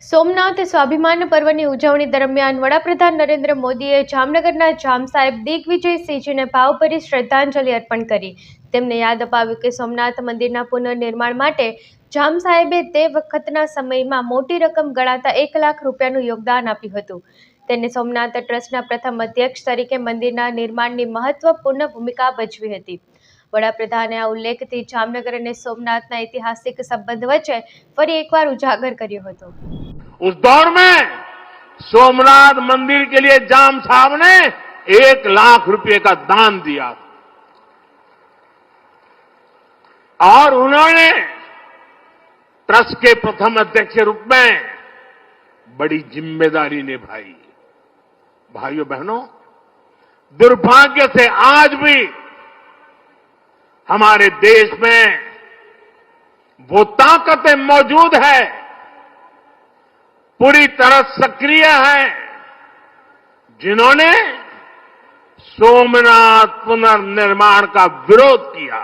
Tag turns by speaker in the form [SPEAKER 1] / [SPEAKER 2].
[SPEAKER 1] સોમનાથ સ્વાભિમાન પર્વની ઉજવણી દરમિયાન વડાપ્રધાન નરેન્દ્ર મોદીએ જામનગરના જામ સાહેબ દિગ્વિજયસિંહજીને ભાવભરી શ્રદ્ધાંજલિ અર્પણ કરી. તેમને યાદ અપાવ્યું કે સોમનાથ મંદિરના પુનર્નિર્માણ માટે જામ સાહેબે તે વખતના સમયમાં મોટી રકમ ગણાતા 1 લાખ રૂપિયાનું યોગદાન આપ્યું હતું. તેને સોમનાથ ટ્રસ્ટના પ્રથમ અધ્યક્ષ તરીકે મંદિરના નિર્માણની મહત્વપૂર્ણ ભૂમિકા ભજવી હતી. વડાપ્રધાને આ ઉલ્લેખથી જામનગર અને સોમનાથના ઐતિહાસિક સંબંધ વચ્ચે ફરી એકવાર ઉજાગર કર્યો હતો.
[SPEAKER 2] उस दौर में सोमनाथ मंदिर के लिए जाम साहब ने 1 लाख रुपए का दान दिया और उन्होंने ट्रस्ट के प्रथम अध्यक्ष के रूप में बड़ी जिम्मेदारी निभाई. भाइयों बहनों, दुर्भाग्य से आज भी हमारे देश में वो ताकतें मौजूद है, पूरी तरह सक्रिय है, जिन्होंने सोमनाथ पुनर्निर्माण का विरोध किया.